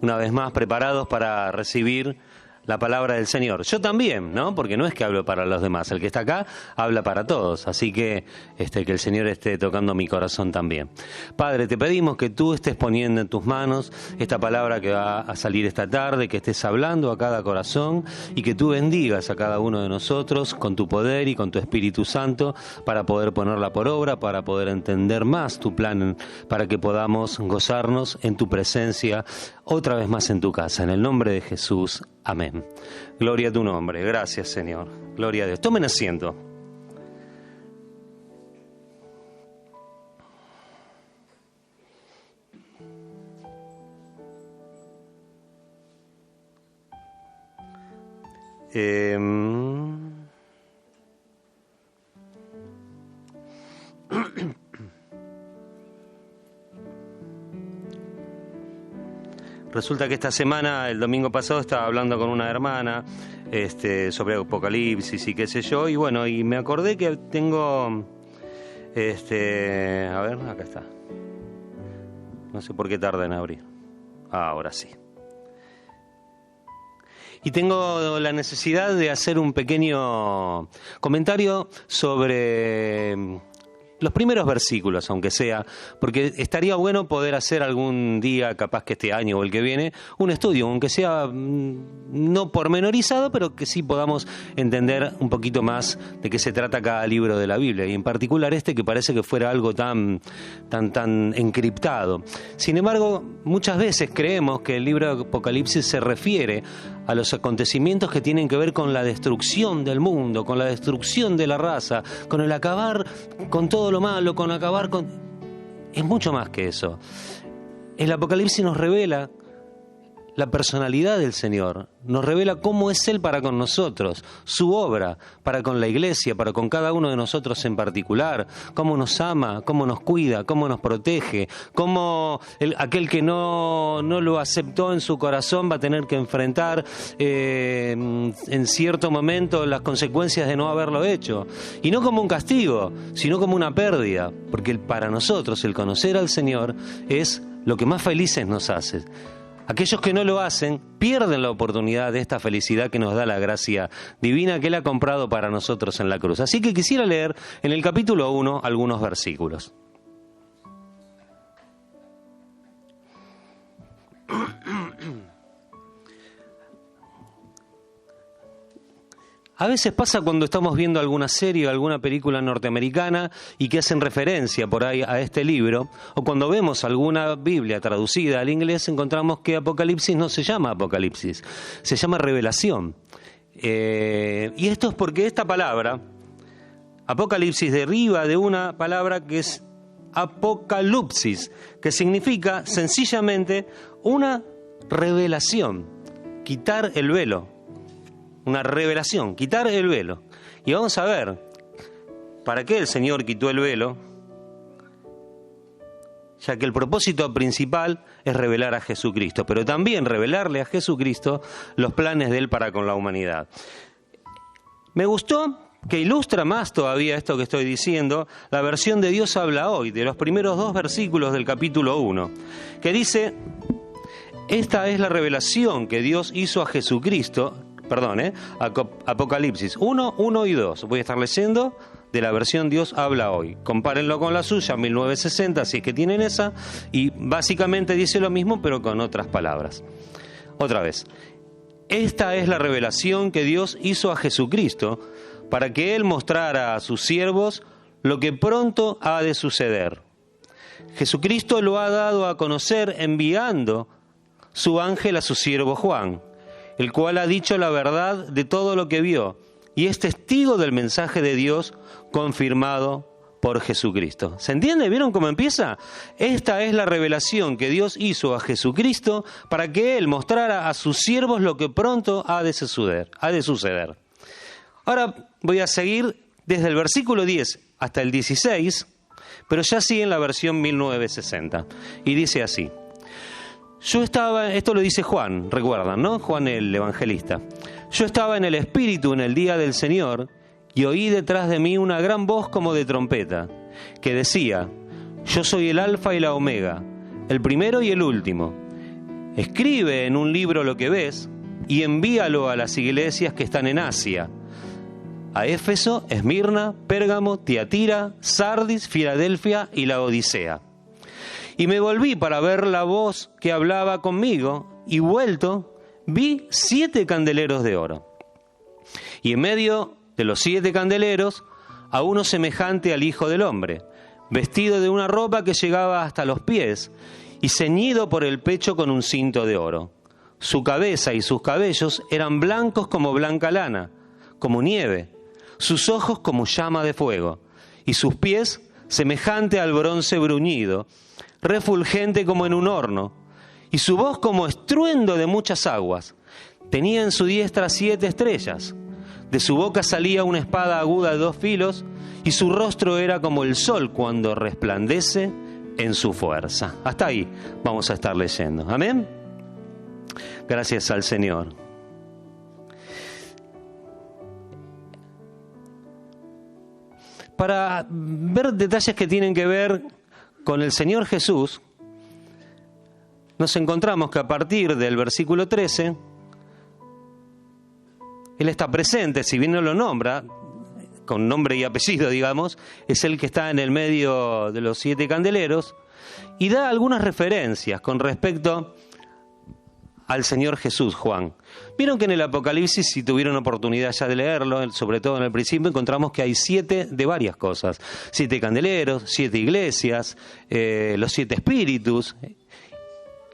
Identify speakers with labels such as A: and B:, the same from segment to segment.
A: una vez más preparados para recibir la palabra del Señor. Yo también, ¿no? Porque no es que hablo para los demás, el que está acá habla para todos, así que que el Señor esté tocando mi corazón también. Padre, te pedimos que tú estés poniendo en tus manos esta palabra que va a salir esta tarde, que estés hablando a cada corazón y que tú bendigas a cada uno de nosotros con tu poder y con tu Espíritu Santo para poder ponerla por obra, para poder entender más tu plan, para que podamos gozarnos en tu presencia otra vez más en tu casa. En el nombre de Jesús, amén. Gloria a tu nombre. Gracias, Señor. Gloria a Dios. Tomen asiento. Resulta que esta semana, el domingo pasado, estaba hablando con una hermana sobre Apocalipsis y qué sé yo, y bueno, y me acordé que tengo, a ver, acá está. No sé por qué tarda en abrir. Ahora sí. Y tengo la necesidad de hacer un pequeño comentario sobre los primeros versículos, aunque sea, porque estaría bueno poder hacer algún día, capaz que este año o el que viene, un estudio, aunque sea no pormenorizado, pero que sí podamos entender un poquito más de qué se trata cada libro de la Biblia, y en particular que parece que fuera algo tan encriptado. Sin embargo, muchas veces creemos que el libro de Apocalipsis se refiere a los acontecimientos que tienen que ver con la destrucción del mundo, con la destrucción de la raza, con el acabar con todo lo malo, con acabar con... Es mucho más que eso. El Apocalipsis nos revela la personalidad del Señor, nos revela cómo es Él para con nosotros, su obra para con la iglesia, para con cada uno de nosotros en particular, cómo nos ama, cómo nos cuida, cómo nos protege, cómo aquel que no lo aceptó en su corazón va a tener que enfrentar en cierto momento las consecuencias de no haberlo hecho, y no como un castigo, sino como una pérdida, porque para nosotros el conocer al Señor es lo que más felices nos hace. Aquellos que no lo hacen pierden la oportunidad de esta felicidad que nos da la gracia divina que Él ha comprado para nosotros en la cruz. Así que quisiera leer en el capítulo 1 algunos versículos. A veces pasa cuando estamos viendo alguna serie o alguna película norteamericana y que hacen referencia por ahí a este libro, o cuando vemos alguna Biblia traducida al inglés, encontramos que Apocalipsis no se llama Apocalipsis, se llama Revelación. Y esto es porque esta palabra, Apocalipsis, deriva de una palabra que es apocalipsis, que significa sencillamente una revelación, quitar el velo. Una revelación, quitar el velo. Y vamos a ver para qué el Señor quitó el velo, ya que el propósito principal es revelar a Jesucristo, pero también revelarle a Jesucristo los planes de Él para con la humanidad. Me gustó que ilustra más todavía esto que estoy diciendo, la versión de Dios habla hoy, de los primeros 2 versículos del capítulo 1, que dice: esta es la revelación que Dios hizo a Jesucristo. Apocalipsis 1, 1 y 2. Voy a estar leyendo de la versión Dios habla hoy. Compárenlo con la suya, 1960, si es que tienen esa, y básicamente dice lo mismo, pero con otras palabras. Otra vez. Esta es la revelación que Dios hizo a Jesucristo para que Él mostrara a sus siervos lo que pronto ha de suceder. Jesucristo lo ha dado a conocer enviando su ángel a su siervo Juan, el cual ha dicho la verdad de todo lo que vio, y es testigo del mensaje de Dios confirmado por Jesucristo. ¿Se entiende? ¿Vieron cómo empieza? Esta es la revelación que Dios hizo a Jesucristo para que Él mostrara a sus siervos lo que pronto ha de suceder. Ahora voy a seguir desde el versículo 10 hasta el 16, pero ya sí en la versión 1960. Y dice así: yo estaba, esto lo dice Juan, recuerdan, ¿no? Juan el evangelista. Yo estaba en el Espíritu en el día del Señor y oí detrás de mí una gran voz como de trompeta, que decía: yo soy el Alfa y la Omega, el primero y el último. escribe en un libro lo que ves y envíalo a las iglesias que están en Asia, a Éfeso, Esmirna, Pérgamo, Tiatira, Sardis, Filadelfia y la Odisea. Y me volví para ver la voz que hablaba conmigo, y vuelto, vi 7 candeleros de oro. Y en medio de los 7 candeleros, a uno semejante al Hijo del Hombre, vestido de una ropa que llegaba hasta los pies, y ceñido por el pecho con un cinto de oro. Su cabeza y sus cabellos eran blancos como blanca lana, como nieve, sus ojos como llama de fuego, y sus pies semejante al bronce bruñido, refulgente como en un horno, y su voz como estruendo de muchas aguas. Tenía en su diestra 7 estrellas, de su boca salía una espada aguda de 2 filos, y su rostro era como el sol cuando resplandece en su fuerza. Hasta ahí vamos a estar leyendo. Amén. Gracias al Señor. Para ver detalles que tienen que ver con el Señor Jesús, nos encontramos que a partir del versículo 13, Él está presente, si bien no lo nombra, con nombre y apellido, digamos, es el que está en el medio de los 7 candeleros, y da algunas referencias con respecto al Señor Jesús, Juan. Vieron que en el Apocalipsis, si tuvieron oportunidad ya de leerlo, sobre todo en el principio, encontramos que hay 7 de varias cosas. 7 candeleros, 7 iglesias, los 7 espíritus.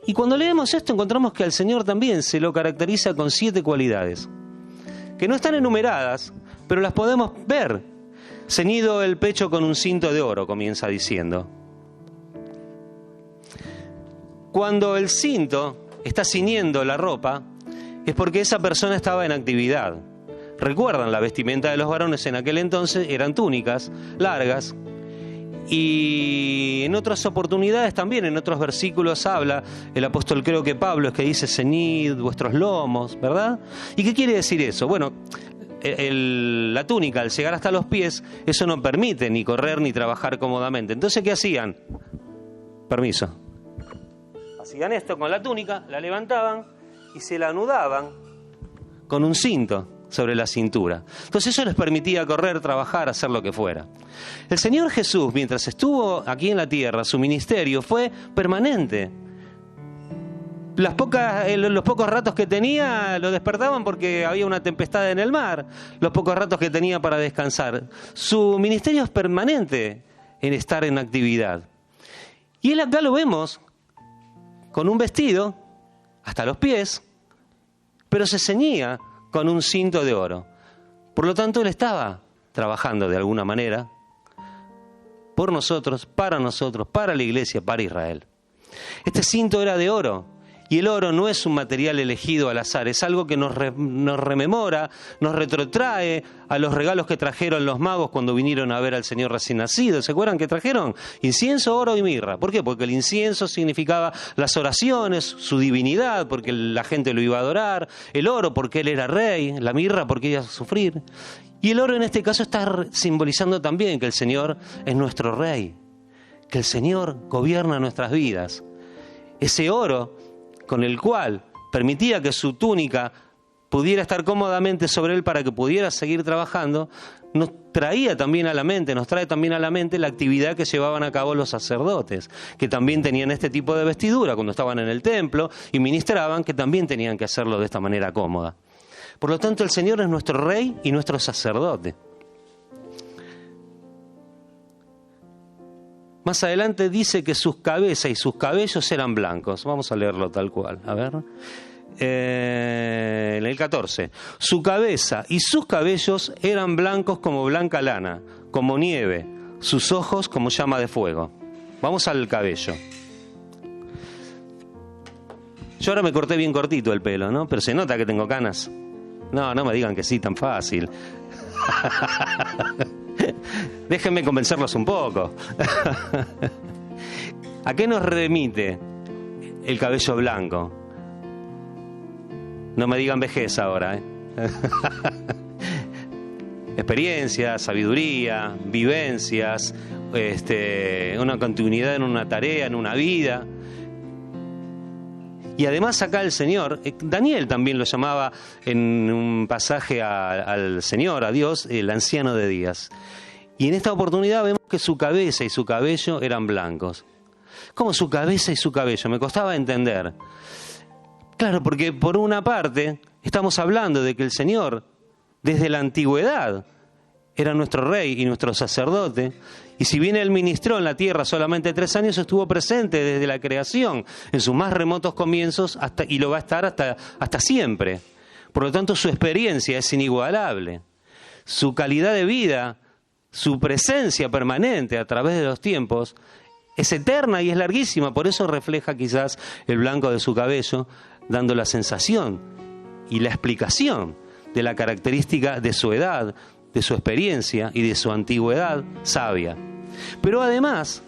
A: Y cuando leemos esto encontramos que al Señor también se lo caracteriza con 7 cualidades, que no están enumeradas, pero las podemos ver. Ceñido el pecho con un cinto de oro, comienza diciendo. Cuando el cinto está ciñendo la ropa, es porque esa persona estaba en actividad. Recuerdan, la vestimenta de los varones en aquel entonces eran túnicas largas, y en otras oportunidades también, en otros versículos habla el apóstol, creo que Pablo, es que dice: ceñid vuestros lomos, ¿verdad? ¿Y qué quiere decir eso? Bueno, la túnica, al llegar hasta los pies, eso no permite ni correr ni trabajar cómodamente. Entonces, ¿qué hacían? Permiso. Hacían esto con la túnica, la levantaban y se la anudaban con un cinto sobre la cintura. Entonces eso les permitía correr, trabajar, hacer lo que fuera. El Señor Jesús, mientras estuvo aquí en la tierra, su ministerio fue permanente. Los pocos ratos que tenía lo despertaban porque había una tempestad en el mar, los pocos ratos que tenía para descansar. Su ministerio es permanente en estar en actividad. Y él acá lo vemos con un vestido hasta los pies, pero se ceñía con un cinto de oro. Por lo tanto, él estaba trabajando de alguna manera por nosotros, para la iglesia, para Israel. Este cinto era de oro, y el oro no es un material elegido al azar, es algo que nos rememora, nos retrotrae a los regalos que trajeron los magos cuando vinieron a ver al Señor recién nacido. ¿Se acuerdan que trajeron? Incienso, oro y mirra. ¿Por qué? Porque el incienso significaba las oraciones, su divinidad, porque la gente lo iba a adorar. El oro porque él era rey, la mirra porque iba a sufrir. Y el oro en este caso está simbolizando también que el Señor es nuestro rey, que el Señor gobierna nuestras vidas. Ese oro con el cual permitía que su túnica pudiera estar cómodamente sobre él para que pudiera seguir trabajando, nos trae también a la mente la actividad que llevaban a cabo los sacerdotes, que también tenían este tipo de vestidura cuando estaban en el templo y ministraban, que también tenían que hacerlo de esta manera cómoda. Por lo tanto, el Señor es nuestro rey y nuestro sacerdote. Más adelante dice que sus cabezas y sus cabellos eran blancos. Vamos a leerlo tal cual. A ver. En el 14. Su cabeza y sus cabellos eran blancos como blanca lana, como nieve. Sus ojos como llama de fuego. Vamos al cabello. Yo ahora me corté bien cortito el pelo, ¿no? Pero se nota que tengo canas. No me digan que sí tan fácil. Déjenme convencerlos un poco. ¿A qué nos remite el cabello blanco? No me digan vejez ahora, Experiencia, sabiduría, vivencias, una continuidad en una tarea, en una vida. Y además acá el Señor, Daniel también lo llamaba en un pasaje al Señor, a Dios, el anciano de días. Y en esta oportunidad vemos que su cabeza y su cabello eran blancos. ¿Cómo su cabeza y su cabello? Me costaba entender. Claro, porque por una parte estamos hablando de que el Señor, desde la antigüedad, era nuestro rey y nuestro sacerdote. Y si bien Él ministró en la tierra solamente 3 años, estuvo presente desde la creación, en sus más remotos comienzos, y lo va a estar hasta siempre. Por lo tanto, su experiencia es inigualable. Su calidad de vida, su presencia permanente a través de los tiempos, es eterna y es larguísima. Por eso refleja quizás el blanco de su cabello, dando la sensación y la explicación de la característica de su edad, de su experiencia y de su antigüedad sabia. Pero además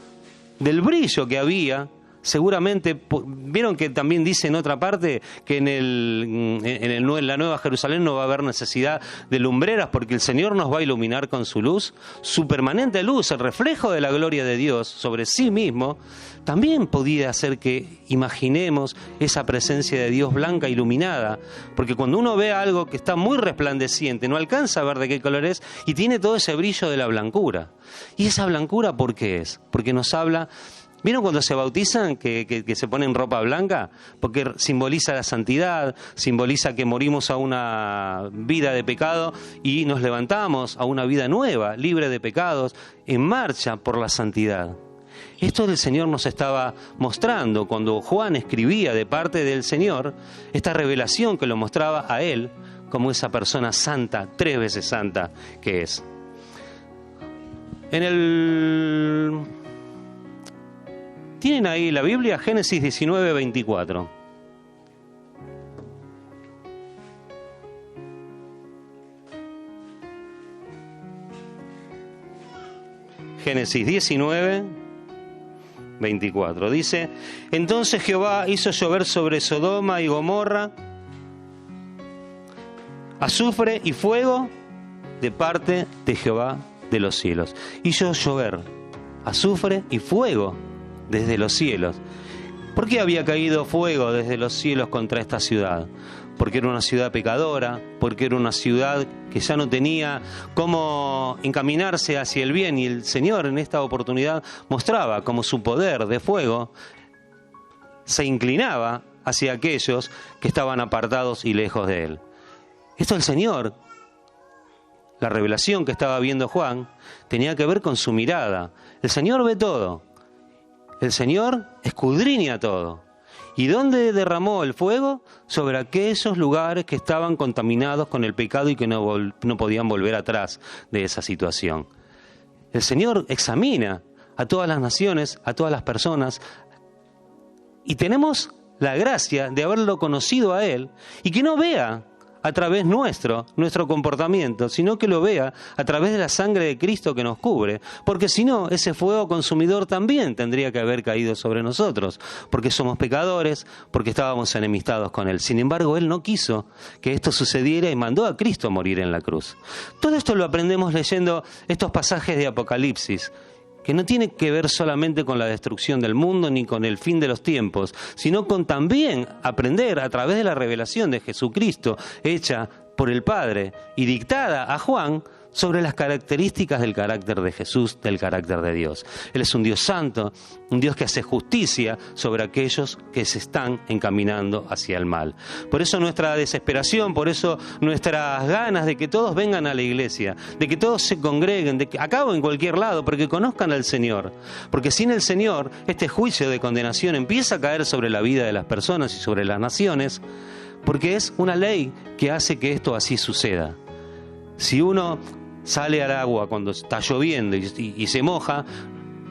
A: del brillo que había, seguramente, vieron que también dice en otra parte que en la Nueva Jerusalén no va a haber necesidad de lumbreras porque el Señor nos va a iluminar con su luz, su permanente luz, el reflejo de la gloria de Dios sobre sí mismo, también podía hacer que imaginemos esa presencia de Dios blanca iluminada, porque cuando uno ve algo que está muy resplandeciente, no alcanza a ver de qué color es y tiene todo ese brillo de la blancura. ¿Y esa blancura por qué es? Porque nos habla... ¿Vieron cuando se bautizan que se ponen ropa blanca? Porque simboliza la santidad, simboliza que morimos a una vida de pecado y nos levantamos a una vida nueva, libre de pecados, en marcha por la santidad. Esto el Señor nos estaba mostrando cuando Juan escribía de parte del Señor, esta revelación que lo mostraba a él como esa persona santa, 3 veces santa que es. ¿Tienen ahí la Biblia? Génesis 19, 24. Génesis 19, 24. Dice: entonces Jehová hizo llover sobre Sodoma y Gomorra azufre y fuego de parte de Jehová de los cielos. Hizo llover azufre y fuego desde los cielos. ¿Por qué había caído fuego desde los cielos contra esta ciudad? Porque era una ciudad pecadora, porque era una ciudad que ya no tenía cómo encaminarse hacia el bien, y el Señor en esta oportunidad mostraba cómo su poder de fuego se inclinaba hacia aquellos que estaban apartados y lejos de Él. Esto el Señor, la revelación que estaba viendo Juan, tenía que ver con su mirada. El Señor ve todo. El Señor escudriña todo. ¿Y dónde derramó el fuego? Sobre aquellos lugares que estaban contaminados con el pecado y que no podían volver atrás de esa situación. El Señor examina a todas las naciones, a todas las personas, y tenemos la gracia de haberlo conocido a Él y que no vea a través nuestro comportamiento, sino que lo vea a través de la sangre de Cristo que nos cubre, porque si no, ese fuego consumidor también tendría que haber caído sobre nosotros, porque somos pecadores, porque estábamos enemistados con Él. Sin embargo, Él no quiso que esto sucediera y mandó a Cristo a morir en la cruz. Todo esto lo aprendemos leyendo estos pasajes de Apocalipsis, que no tiene que ver solamente con la destrucción del mundo ni con el fin de los tiempos, sino con también aprender a través de la revelación de Jesucristo hecha por el Padre y dictada a Juan sobre las características del carácter de Jesús, del carácter de Dios. Él es un Dios santo, un Dios que hace justicia sobre aquellos que se están encaminando hacia el mal. Por eso nuestra desesperación, por eso nuestras ganas de que todos vengan a la iglesia, de que todos se congreguen, de que acá o en cualquier lado, porque conozcan al Señor. Porque sin el Señor, este juicio de condenación empieza a caer sobre la vida de las personas y sobre las naciones, porque es una ley que hace que esto así suceda. Si uno sale al agua cuando está lloviendo y se moja,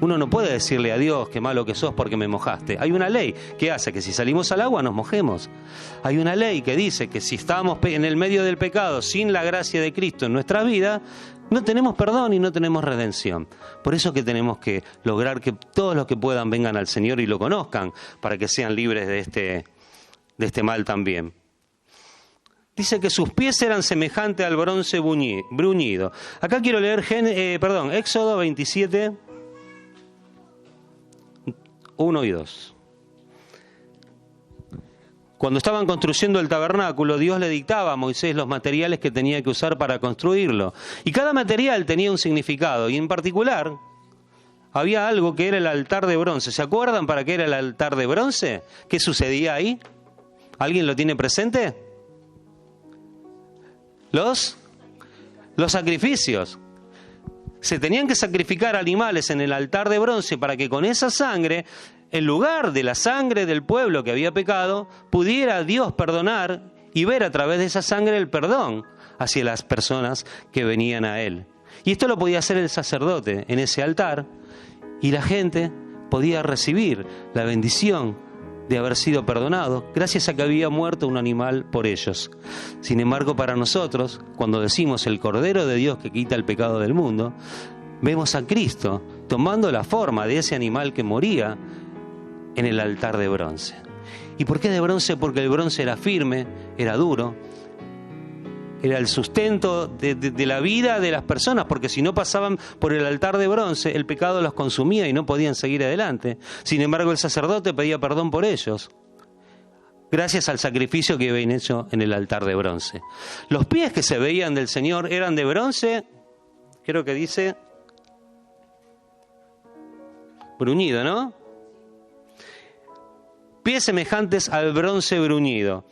A: uno no puede decirle a Dios qué malo que sos porque me mojaste. Hay una ley que hace que si salimos al agua nos mojemos. Hay una ley que dice que si estamos en el medio del pecado sin la gracia de Cristo en nuestra vida, no tenemos perdón y no tenemos redención. Por eso que tenemos que lograr que todos los que puedan vengan al Señor y lo conozcan, para que sean libres de este mal también. Dice que sus pies eran semejantes al bronce bruñido. Acá quiero leer Éxodo 27, 1 y 2. Cuando estaban construyendo el tabernáculo, Dios le dictaba a Moisés los materiales que tenía que usar para construirlo. Y cada material tenía un significado, y en particular había algo que era el altar de bronce. ¿Se acuerdan para qué era el altar de bronce? ¿Qué sucedía ahí? ¿Alguien lo tiene presente? Los sacrificios. Se tenían que sacrificar animales en el altar de bronce para que con esa sangre, en lugar de la sangre del pueblo que había pecado, pudiera Dios perdonar y ver a través de esa sangre el perdón hacia las personas que venían a Él. Y esto lo podía hacer el sacerdote en ese altar, y la gente podía recibir la bendición de haber sido perdonado gracias a que había muerto un animal por ellos. Sin embargo, para nosotros, cuando decimos el Cordero de Dios que quita el pecado del mundo, vemos a Cristo tomando la forma de ese animal que moría en el altar de bronce. ¿Y por qué de bronce? Porque el bronce era firme, era duro, era el sustento de la vida de las personas, porque si no pasaban por el altar de bronce, el pecado los consumía y no podían seguir adelante. Sin embargo, el sacerdote pedía perdón por ellos, gracias al sacrificio que habían hecho en el altar de bronce. Los pies que se veían del Señor eran de bronce, creo que dice bruñido, ¿no? Pies semejantes al bronce bruñido.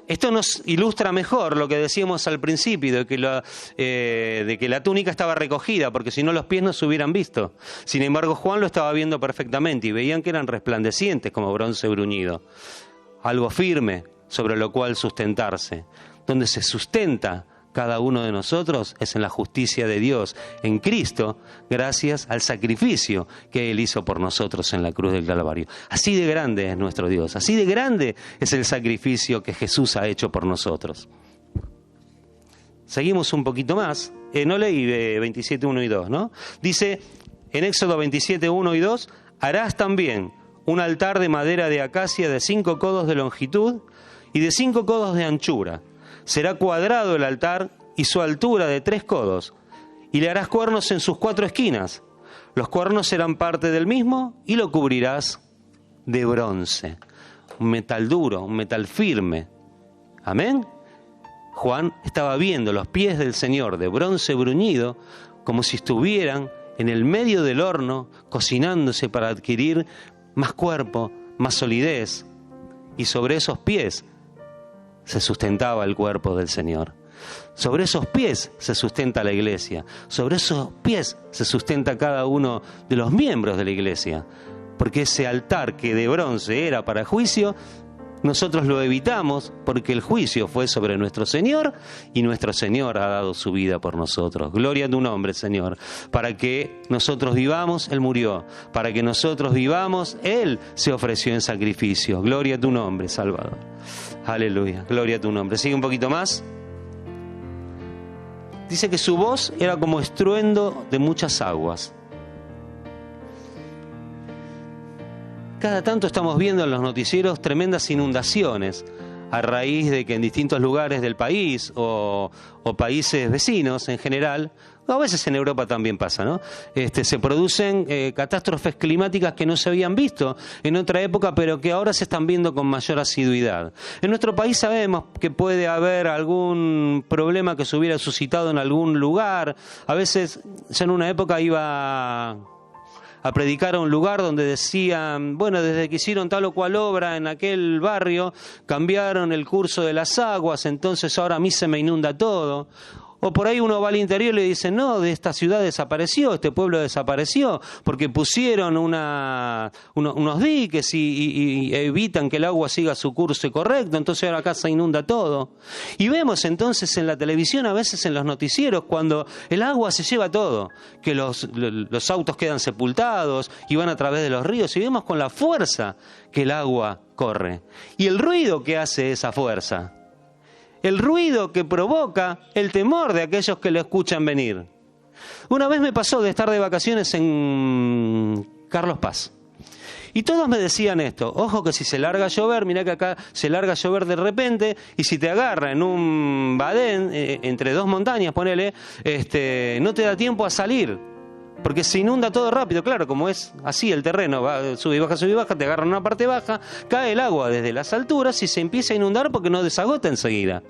A: Esto nos ilustra mejor lo que decíamos al principio, de que la túnica estaba recogida, porque si no los pies no se hubieran visto. Sin embargo, Juan lo estaba viendo perfectamente y veían que eran resplandecientes como bronce bruñido. Algo firme sobre lo cual sustentarse. Donde se sustenta cada uno de nosotros es en la justicia de Dios, en Cristo, gracias al sacrificio que Él hizo por nosotros en la cruz del Calvario. Así de grande es nuestro Dios, así de grande es el sacrificio que Jesús ha hecho por nosotros. Seguimos un poquito más. No leí 27, 1 y 2, ¿no? Dice en Éxodo 27, 1 y 2, harás también un altar de madera de acacia de 5 codos de longitud y de 5 codos de anchura. Será cuadrado el altar y su altura de 3 codos, y le harás cuernos en sus 4 esquinas. Los cuernos serán parte del mismo y lo cubrirás de bronce. Un metal duro, un metal firme. ¿Amén? Juan estaba viendo los pies del Señor de bronce bruñido como si estuvieran en el medio del horno cocinándose para adquirir más cuerpo, más solidez. Y sobre esos pies se sustentaba el cuerpo del Señor. Sobre esos pies se sustenta la iglesia. Sobre esos pies se sustenta cada uno de los miembros de la iglesia. Porque ese altar que de bronce era para juicio, nosotros lo evitamos porque el juicio fue sobre nuestro Señor y nuestro Señor ha dado su vida por nosotros. Gloria a tu nombre, Señor. Para que nosotros vivamos, Él murió. Para que nosotros vivamos, Él se ofreció en sacrificio. Gloria a tu nombre, Salvador. Aleluya, gloria a tu nombre. Sigue un poquito más. Dice que su voz era como estruendo de muchas aguas. Cada tanto estamos viendo en los noticieros tremendas inundaciones a raíz de que en distintos lugares del país o países vecinos en general, a veces en Europa también pasa, ¿no? Se producen catástrofes climáticas que no se habían visto en otra época, pero que ahora se están viendo con mayor asiduidad. En nuestro país sabemos que puede haber algún problema que se hubiera suscitado en algún lugar. A veces, yo en una época iba a predicar a un lugar donde decían, bueno, desde que hicieron tal o cual obra en aquel barrio, cambiaron el curso de las aguas, entonces ahora a mí se me inunda todo. O por ahí uno va al interior y le dice, no, de esta ciudad desapareció, este pueblo desapareció, porque pusieron unos diques y evitan que el agua siga su curso correcto, entonces ahora acá se inunda todo. Y vemos entonces en la televisión, a veces en los noticieros, cuando el agua se lleva todo, que los autos quedan sepultados y van a través de los ríos, y vemos con la fuerza que el agua corre. Y el ruido que hace esa fuerza. El ruido que provoca el temor de aquellos que lo escuchan venir. Una vez me pasó de estar de vacaciones en Carlos Paz. Y todos me decían esto, ojo que si se larga a llover, mirá que acá se larga a llover de repente, y si te agarra en un badén, entre dos montañas, ponele, no te da tiempo a salir. Porque se inunda todo rápido, claro, como es así el terreno, va, sube y baja, te agarran una parte baja, cae el agua desde las alturas y se empieza a inundar porque no desagota enseguida.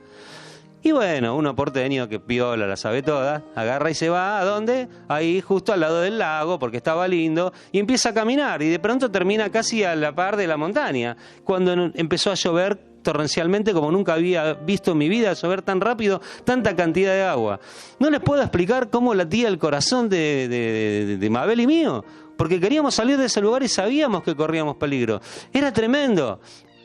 A: Y bueno, uno porteño que piola, la sabe toda, agarra y se va, ¿a dónde? Ahí justo al lado del lago, porque estaba lindo, y empieza a caminar, y de pronto termina casi a la par de la montaña, cuando empezó a llover torrencialmente como nunca había visto en mi vida, llover tan rápido, tanta cantidad de agua. No les puedo explicar cómo latía el corazón de Mabel y mío, porque queríamos salir de ese lugar y sabíamos que corríamos peligro. Era tremendo.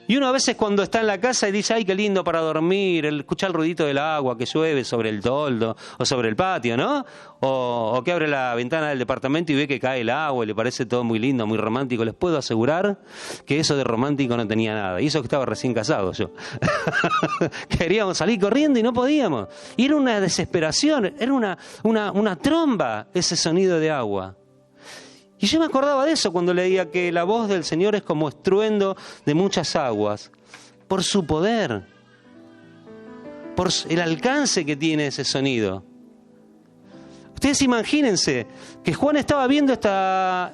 A: Y uno a veces cuando está en la casa y dice, ay, qué lindo para dormir, escuchar el ruidito del agua que llueve sobre el toldo o sobre el patio, ¿no? O que abre la ventana del departamento y ve que cae el agua y le parece todo muy lindo, muy romántico. Les puedo asegurar que eso de romántico no tenía nada. Y eso que estaba recién casado yo. Queríamos salir corriendo y no podíamos. Y era una desesperación, era una tromba ese sonido de agua. Y yo me acordaba de eso cuando leía que la voz del Señor es como estruendo de muchas aguas, por su poder, por el alcance que tiene ese sonido. Ustedes imagínense que Juan estaba viendo esta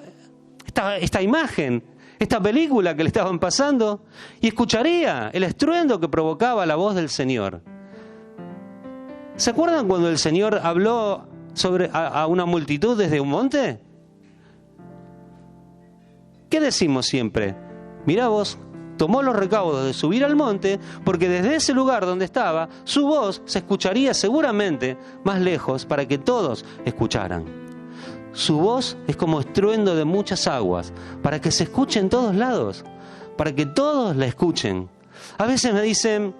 A: imagen, esta película que le estaban pasando, y escucharía el estruendo que provocaba la voz del Señor. ¿Se acuerdan cuando el Señor habló a una multitud desde un monte? ¿Qué decimos siempre? Mirá vos, tomó los recaudos de subir al monte, porque desde ese lugar donde estaba, su voz se escucharía seguramente más lejos para que todos escucharan. Su voz es como estruendo de muchas aguas, para que se escuche en todos lados, para que todos la escuchen. A veces me dicen,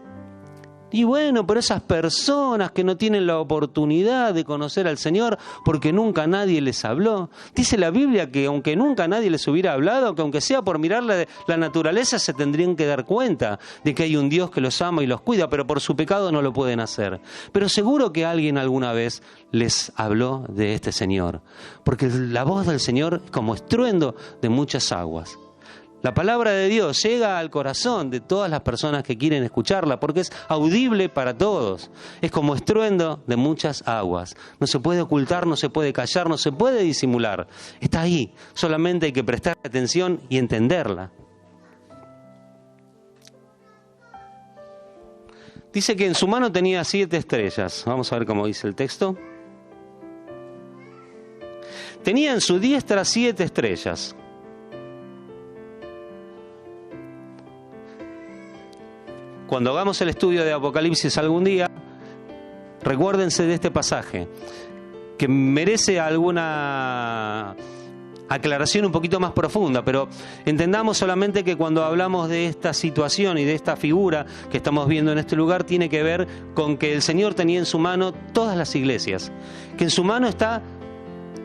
A: y bueno, pero esas personas que no tienen la oportunidad de conocer al Señor porque nunca nadie les habló. Dice la Biblia que aunque nunca nadie les hubiera hablado, que aunque sea por mirar la naturaleza se tendrían que dar cuenta de que hay un Dios que los ama y los cuida, pero por su pecado no lo pueden hacer. Pero seguro que alguien alguna vez les habló de este Señor, porque la voz del Señor es como estruendo de muchas aguas. La palabra de Dios llega al corazón de todas las personas que quieren escucharla porque es audible para todos. Es como estruendo de muchas aguas. No se puede ocultar, no se puede callar, no se puede disimular. Está ahí. Solamente hay que prestar atención y entenderla. Dice que en su mano tenía 7 estrellas. Vamos a ver cómo dice el texto. Tenía en su diestra 7 estrellas. Cuando hagamos el estudio de Apocalipsis algún día, recuérdense de este pasaje, que merece alguna aclaración un poquito más profunda, pero entendamos solamente que cuando hablamos de esta situación y de esta figura que estamos viendo en este lugar, tiene que ver con que el Señor tenía en su mano todas las iglesias, que en su mano está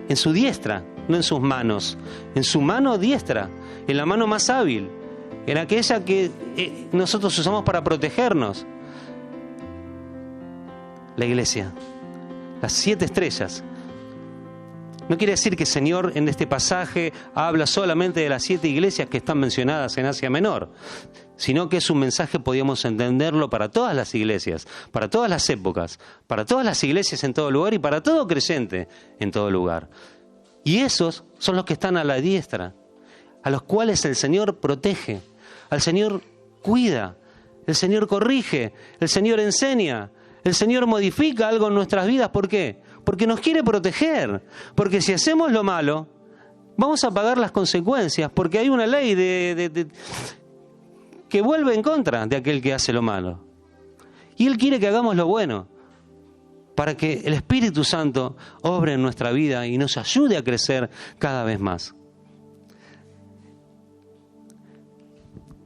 A: en su diestra, no en sus manos, en su mano diestra, en la mano más hábil, en aquella que nosotros usamos para protegernos. La iglesia, las 7 estrellas. No quiere decir que el Señor en este pasaje habla solamente de las 7 iglesias que están mencionadas en Asia Menor, sino que es un mensaje, podríamos entenderlo, para todas las iglesias, para todas las épocas, para todas las iglesias en todo lugar y para todo creyente en todo lugar. Y esos son los que están a la diestra, a los cuales el Señor protege, al Señor cuida, el Señor corrige, el Señor enseña, el Señor modifica algo en nuestras vidas. ¿Por qué? Porque nos quiere proteger, porque si hacemos lo malo, vamos a pagar las consecuencias, porque hay una ley que vuelve en contra de aquel que hace lo malo. Y Él quiere que hagamos lo bueno, para que el Espíritu Santo obre en nuestra vida y nos ayude a crecer cada vez más.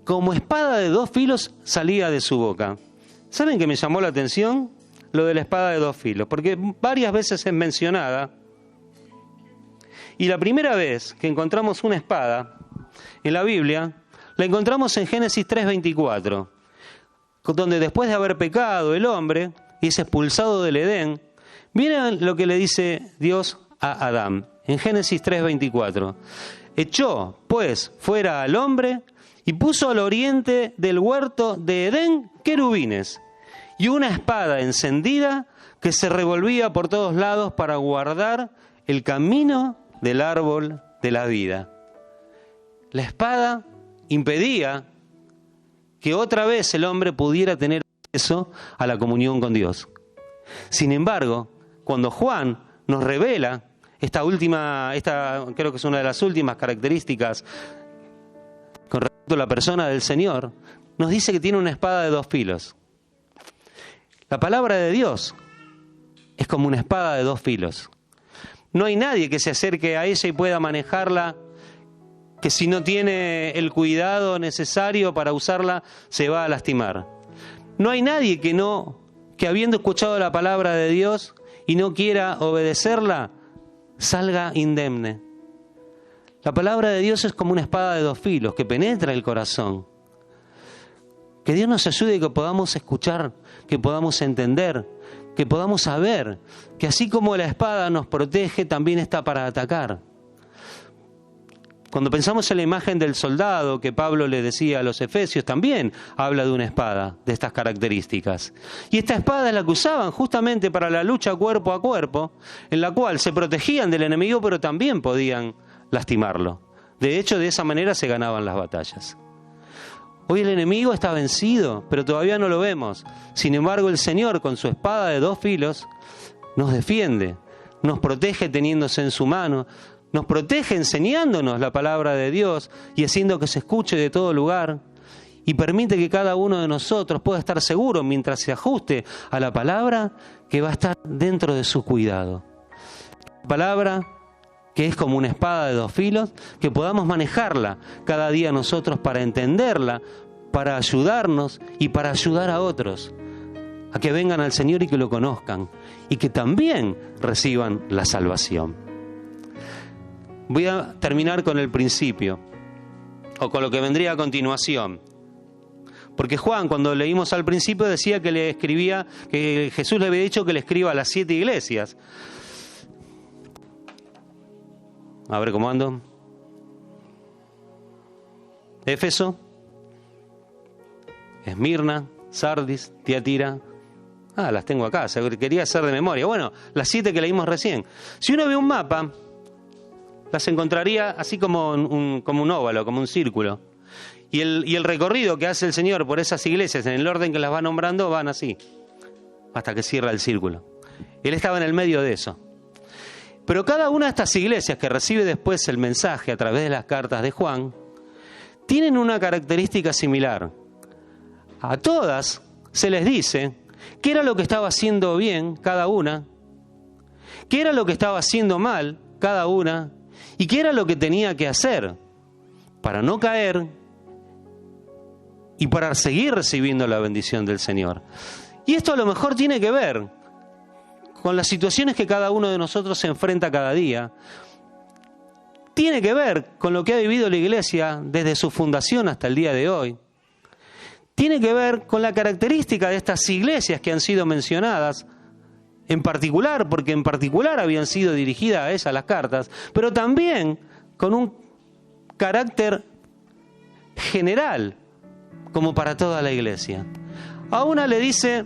A: Como espada de 2 filos salía de su boca. ¿Saben qué me llamó la atención? Lo de la espada de 2 filos, porque varias veces es mencionada. Y la primera vez que encontramos una espada en la Biblia, la encontramos en Génesis 3:24, donde después de haber pecado el hombre y es expulsado del Edén, miren lo que le dice Dios a Adán, en Génesis 3:24. Echó, pues, fuera al hombre y puso al oriente del huerto de Edén querubines y una espada encendida que se revolvía por todos lados para guardar el camino del árbol de la vida. La espada impedía que otra vez el hombre pudiera tener acceso a la comunión con Dios. Sin embargo, cuando Juan nos revela esta creo que es una de las últimas características con respecto a la persona del Señor, nos dice que tiene una espada de dos filos. La palabra de Dios es como una espada de dos filos. No hay nadie que se acerque a ella y pueda manejarla, que si no tiene el cuidado necesario para usarla, se va a lastimar. No hay nadie que habiendo escuchado la palabra de Dios y no quiera obedecerla, salga indemne. La palabra de Dios es como una espada de dos filos que penetra el corazón. Que Dios nos ayude y que podamos escuchar, que podamos entender, que podamos saber que así como la espada nos protege, también está para atacar. Cuando pensamos en la imagen del soldado que Pablo le decía a los efesios, también habla de una espada de estas características. Y esta espada es la que usaban justamente para la lucha cuerpo a cuerpo, en la cual se protegían del enemigo, pero también podían lastimarlo. De hecho, de esa manera se ganaban las batallas. Hoy el enemigo está vencido, pero todavía no lo vemos. Sin embargo, el Señor, con su espada de dos filos, nos defiende, nos protege teniéndose en su mano, nos protege enseñándonos la palabra de Dios y haciendo que se escuche de todo lugar, y permite que cada uno de nosotros pueda estar seguro, mientras se ajuste a la palabra, que va a estar dentro de su cuidado. La palabra que es como una espada de dos filos, que podamos manejarla cada día nosotros para entenderla, para ayudarnos y para ayudar a otros a que vengan al Señor y que lo conozcan y que también reciban la salvación. Voy a terminar con el principio, o con lo que vendría a continuación. Porque Juan, cuando leímos al principio, decía que le escribía, que Jesús le había dicho que le escriba a las 7 iglesias. A ver cómo ando. Éfeso, Esmirna, Sardis, Tiatira. Las tengo acá, quería hacer de memoria. Bueno, las 7 que leímos recién. Si uno ve un mapa, las encontraría así como un óvalo, como un círculo. Y el recorrido que hace el Señor por esas iglesias, en el orden que las va nombrando, van así, hasta que cierra el círculo. Él estaba en el medio de eso. Pero cada una de estas iglesias que recibe después el mensaje a través de las cartas de Juan, tienen una característica similar. A todas se les dice qué era lo que estaba haciendo bien cada una, qué era lo que estaba haciendo mal cada una, y qué era lo que tenía que hacer para no caer y para seguir recibiendo la bendición del Señor. Y esto a lo mejor tiene que ver con las situaciones que cada uno de nosotros se enfrenta cada día. Tiene que ver con lo que ha vivido la iglesia desde su fundación hasta el día de hoy. Tiene que ver con la característica de estas iglesias que han sido mencionadas, en particular, porque en particular habían sido dirigidas a ellas las cartas, pero también con un carácter general, como para toda la iglesia. A una le dice,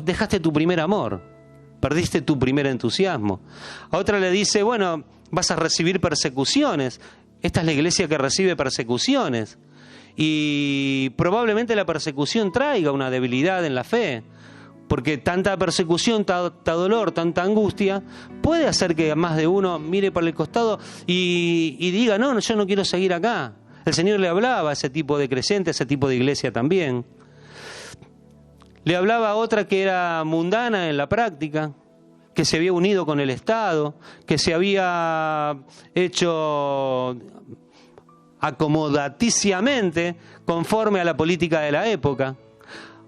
A: dejaste tu primer amor, perdiste tu primer entusiasmo. A otra le dice, bueno, vas a recibir persecuciones. Esta es la iglesia que recibe persecuciones. Y probablemente la persecución traiga una debilidad en la fe. Porque tanta persecución, tanta dolor, tanta angustia, puede hacer que más de uno mire para el costado y diga, no, yo no quiero seguir acá. El Señor le hablaba a ese tipo de creyente, a ese tipo de iglesia también. Le hablaba a otra que era mundana en la práctica, que se había unido con el Estado, que se había hecho acomodaticiamente conforme a la política de la época.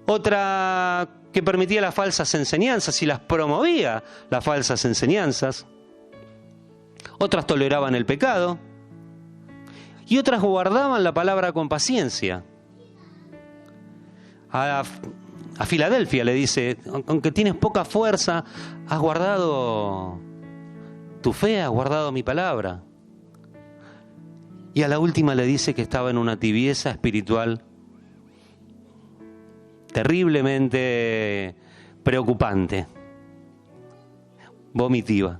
A: Otra que permitía las falsas enseñanzas y las promovía, las falsas enseñanzas. Otras toleraban el pecado y otras guardaban la palabra con paciencia. A Filadelfia le dice, aunque tienes poca fuerza, has guardado tu fe, has guardado mi palabra. Y a la última le dice que estaba en una tibieza espiritual terriblemente preocupante, vomitiva.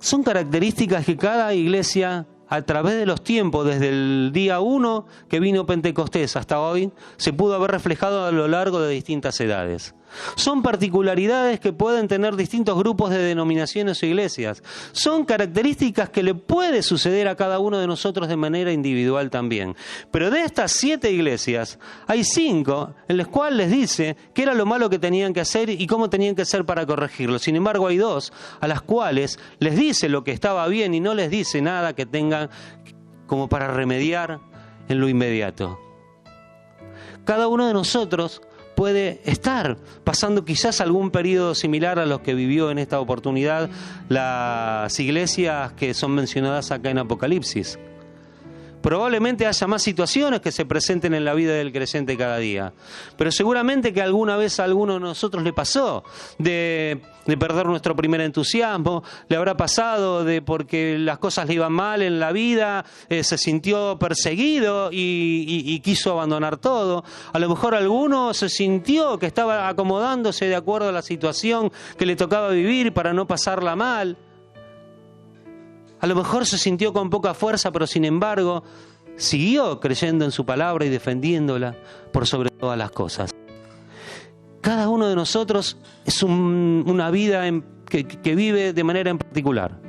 A: son características que cada iglesia, a través de los tiempos, desde el día 1 que vino Pentecostés hasta hoy, se pudo haber reflejado a lo largo de distintas edades. Son particularidades que pueden tener distintos grupos de denominaciones o iglesias. Son características que le puede suceder a cada uno de nosotros de manera individual también. Pero de estas 7 iglesias, hay 5 en las cuales les dice qué era lo malo que tenían que hacer y cómo tenían que hacer para corregirlo. Sin embargo, hay 2 a las cuales les dice lo que estaba bien y no les dice nada que tengan como para remediar en lo inmediato. Cada uno de nosotros puede estar pasando quizás algún periodo similar a los que vivió en esta oportunidad las iglesias que son mencionadas acá en Apocalipsis. Probablemente haya más situaciones que se presenten en la vida del creyente cada día. Pero seguramente que alguna vez a alguno de nosotros le pasó de perder nuestro primer entusiasmo, le habrá pasado de porque las cosas le iban mal en la vida, se sintió perseguido y quiso abandonar todo. A lo mejor alguno se sintió que estaba acomodándose de acuerdo a la situación que le tocaba vivir para no pasarla mal. A lo mejor se sintió con poca fuerza, pero sin embargo siguió creyendo en su palabra y defendiéndola por sobre todas las cosas. Cada uno de nosotros es una vida que vive de manera en particular.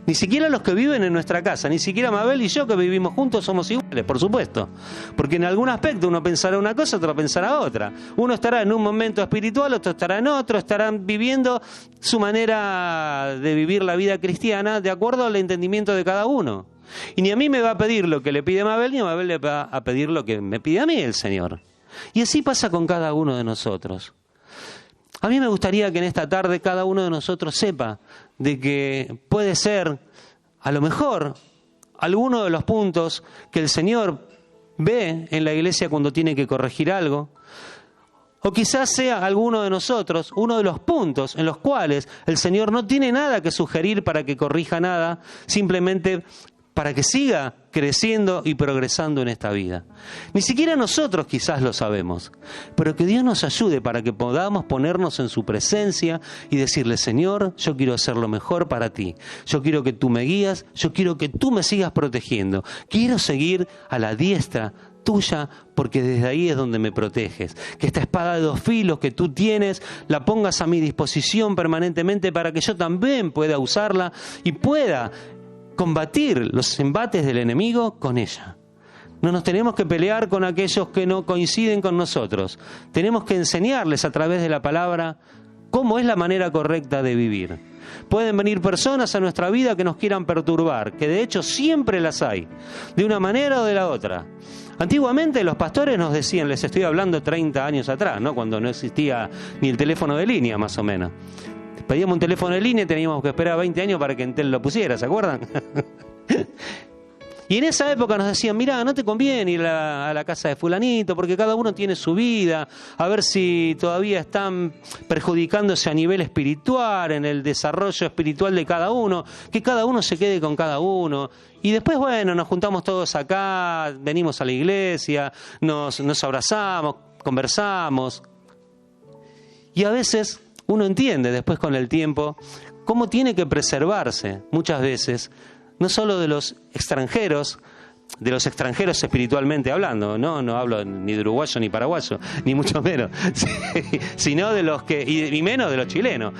A: Ni siquiera los que viven en nuestra casa, ni siquiera Mabel y yo que vivimos juntos somos iguales, por supuesto. Porque en algún aspecto uno pensará una cosa, otro pensará otra. Uno estará en un momento espiritual, otro estará en otro, estarán viviendo su manera de vivir la vida cristiana de acuerdo al entendimiento de cada uno. Y ni a mí me va a pedir lo que le pide Mabel, ni a Mabel le va a pedir lo que me pide a mí el Señor. Y así pasa con cada uno de nosotros. A mí me gustaría que en esta tarde cada uno de nosotros sepa de que puede ser, a lo mejor, alguno de los puntos que el Señor ve en la iglesia cuando tiene que corregir algo, o quizás sea alguno de nosotros uno de los puntos en los cuales el Señor no tiene nada que sugerir para que corrija nada, simplemente para que siga creciendo y progresando en esta vida. Ni siquiera nosotros quizás lo sabemos, pero que Dios nos ayude para que podamos ponernos en su presencia y decirle: Señor, yo quiero hacer lo mejor para ti, yo quiero que tú me guías, yo quiero que tú me sigas protegiendo, quiero seguir a la diestra tuya, porque desde ahí es donde me proteges. Que esta espada de 2 filos que tú tienes la pongas a mi disposición permanentemente para que yo también pueda usarla y pueda combatir los embates del enemigo con ella. No nos tenemos que pelear con aquellos que no coinciden con nosotros. Tenemos que enseñarles a través de la palabra cómo es la manera correcta de vivir. Pueden venir personas a nuestra vida que nos quieran perturbar, que de hecho siempre las hay, de una manera o de la otra. Antiguamente los pastores nos decían, les estoy hablando 30 años atrás, ¿no? Cuando no existía ni el teléfono de línea, más o menos. Pedíamos un teléfono de línea y teníamos que esperar 20 años para que Entel lo pusiera, ¿se acuerdan? Y en esa época nos decían: mirá, no te conviene ir a la casa de fulanito porque cada uno tiene su vida, a ver si todavía están perjudicándose a nivel espiritual, en el desarrollo espiritual de cada uno, que cada uno se quede con cada uno. Y después, bueno, nos juntamos todos acá, venimos a la iglesia, nos abrazamos, conversamos. Y a veces uno entiende después con el tiempo cómo tiene que preservarse muchas veces, no solo de los extranjeros espiritualmente hablando, no hablo ni de uruguayo ni paraguayo, ni mucho menos, sino de los que, y menos de los chilenos.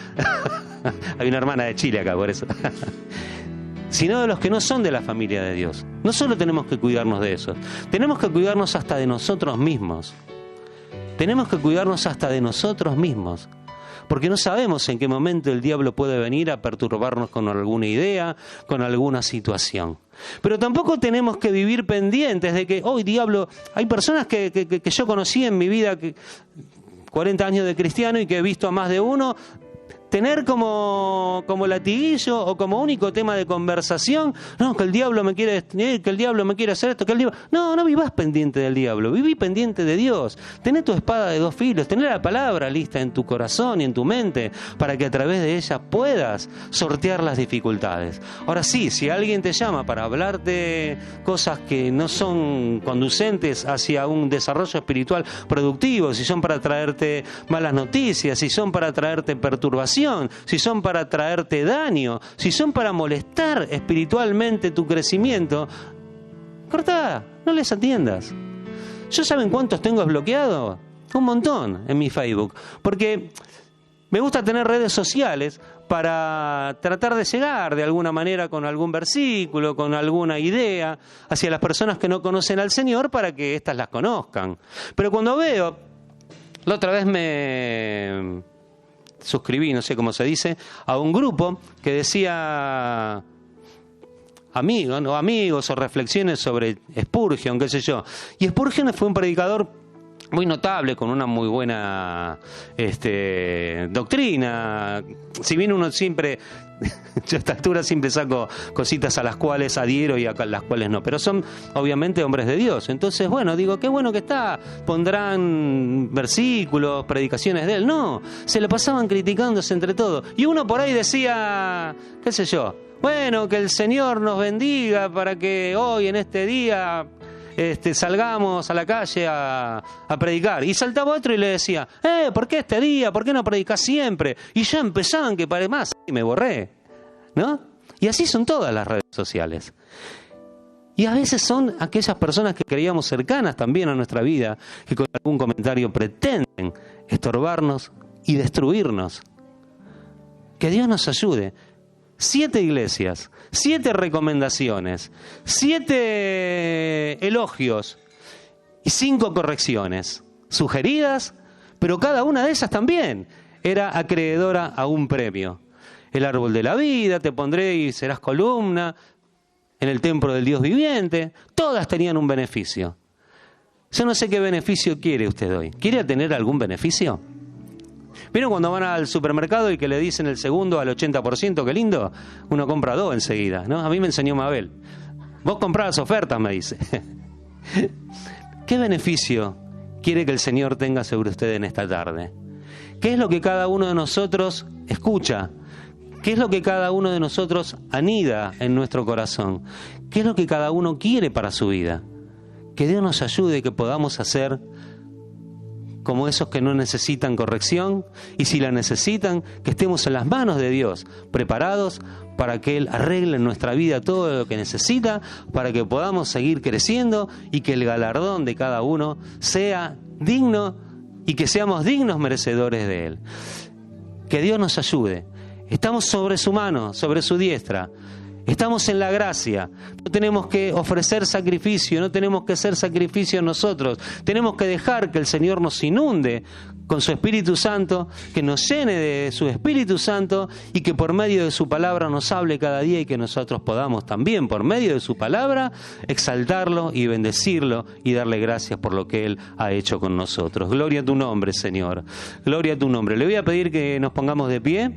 A: Hay una hermana de Chile acá, por eso. Sino de los que no son de la familia de Dios. No solo tenemos que cuidarnos de esos, tenemos que cuidarnos hasta de nosotros mismos. Tenemos que cuidarnos hasta de nosotros mismos. Porque no sabemos en qué momento el diablo puede venir a perturbarnos con alguna idea, con alguna situación. Pero tampoco tenemos que vivir pendientes de que, hoy diablo, hay personas que yo conocí en mi vida, 40 años de cristiano, y que he visto a más de uno tener como latiguillo o como único tema de conversación: no, que el diablo me quiere destruir, que el diablo me quiere hacer esto, que el diablo... No vivas pendiente del diablo, viví pendiente de Dios. Tené tu espada de 2 filos, tené la palabra lista en tu corazón y en tu mente para que a través de ella puedas sortear las dificultades. Ahora sí, si alguien te llama para hablarte cosas que no son conducentes hacia un desarrollo espiritual productivo, si son para traerte malas noticias, si son para traerte perturbación, destrucción, si son para traerte daño, si son para molestar espiritualmente tu crecimiento, cortá, no les atiendas. ¿Yo saben cuántos tengo bloqueados? Un montón en mi Facebook, porque me gusta tener redes sociales para tratar de llegar de alguna manera con algún versículo, con alguna idea hacia las personas que no conocen al Señor para que éstas las conozcan. Pero cuando veo, la otra vez me suscribí, no sé cómo se dice, a un grupo que decía amigos o reflexiones sobre Spurgeon, qué sé yo. Y Spurgeon fue un predicador muy notable, con una muy buena doctrina. Si bien uno siempre, yo a esta altura siempre saco cositas a las cuales adhiero y a las cuales no, pero son obviamente hombres de Dios. Entonces, bueno, digo, qué bueno que está, pondrán versículos, predicaciones de él. No, se lo pasaban criticándose entre todos. Y uno por ahí decía, qué sé yo, bueno, que el Señor nos bendiga para que hoy en este día salgamos a la calle a predicar. Y saltaba otro y le decía, ¿por qué este día? ¿Por qué no predicás siempre? Y ya empezaban que pare más y me borré, ¿no? Y así son todas las redes sociales. Y a veces son aquellas personas que creíamos cercanas también a nuestra vida, que con algún comentario pretenden estorbarnos y destruirnos. Que Dios nos ayude. 7 iglesias, 7 recomendaciones, 7 elogios y 5 correcciones sugeridas, pero cada una de esas también era acreedora a un premio. El árbol de la vida, te pondré y serás columna, en el templo del Dios viviente, todas tenían un beneficio. Yo no sé qué beneficio quiere usted hoy. ¿Quiere tener algún beneficio? ¿Vieron cuando van al supermercado y que le dicen el segundo al 80%? ¡Qué lindo! Uno compra 2 enseguida, ¿no? A mí me enseñó Mabel. Vos comprás las ofertas, me dice. ¿Qué beneficio quiere que el Señor tenga sobre usted en esta tarde? ¿Qué es lo que cada uno de nosotros escucha? ¿Qué es lo que cada uno de nosotros anida en nuestro corazón? ¿Qué es lo que cada uno quiere para su vida? Que Dios nos ayude y que podamos hacer como esos que no necesitan corrección, y si la necesitan, que estemos en las manos de Dios, preparados para que Él arregle en nuestra vida todo lo que necesita, para que podamos seguir creciendo y que el galardón de cada uno sea digno y que seamos dignos merecedores de Él. Que Dios nos ayude. Estamos sobre su mano, sobre su diestra. Estamos en la gracia, no tenemos que ofrecer sacrificio, no tenemos que hacer sacrificio nosotros, tenemos que dejar que el Señor nos inunde con su Espíritu Santo, que nos llene de su Espíritu Santo y que por medio de su palabra nos hable cada día y que nosotros podamos también por medio de su palabra exaltarlo y bendecirlo y darle gracias por lo que Él ha hecho con nosotros. Gloria a tu nombre, Señor, gloria a tu nombre. Le voy a pedir que nos pongamos de pie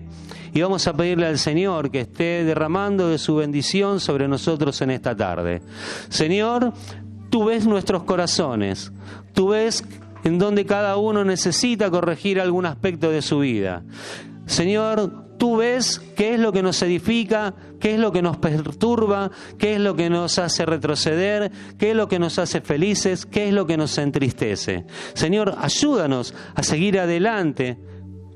A: y vamos a pedirle al Señor que esté derramando de su bendición sobre nosotros en esta tarde. Señor, tú ves nuestros corazones, tú ves en donde cada uno necesita corregir algún aspecto de su vida. Señor, tú ves qué es lo que nos edifica, qué es lo que nos perturba, qué es lo que nos hace retroceder, qué es lo que nos hace felices, qué es lo que nos entristece. Señor, ayúdanos a seguir adelante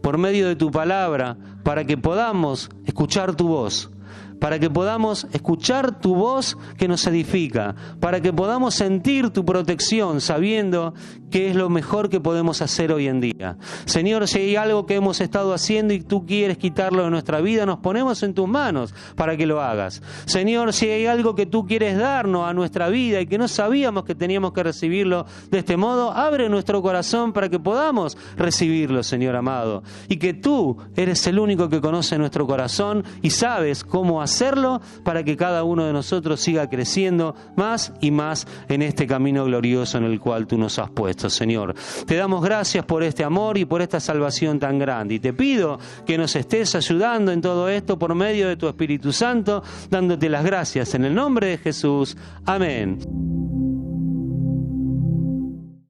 A: por medio de tu palabra, para que podamos escuchar tu voz, para que podamos escuchar tu voz que nos edifica, para que podamos sentir tu protección sabiendo que es lo mejor que podemos hacer hoy en día. Señor, si hay algo que hemos estado haciendo y tú quieres quitarlo de nuestra vida, nos ponemos en tus manos para que lo hagas. Señor, si hay algo que tú quieres darnos a nuestra vida y que no sabíamos que teníamos que recibirlo de este modo, abre nuestro corazón para que podamos recibirlo, Señor amado, y que tú eres el único que conoce nuestro corazón y sabes cómo hacerlo para que cada uno de nosotros siga creciendo más y más en este camino glorioso en el cual tú nos has puesto. Señor, te damos gracias por este amor y por esta salvación tan grande, y te pido que nos estés ayudando en todo esto por medio de tu Espíritu Santo, dándote las gracias en el nombre de Jesús. Amén.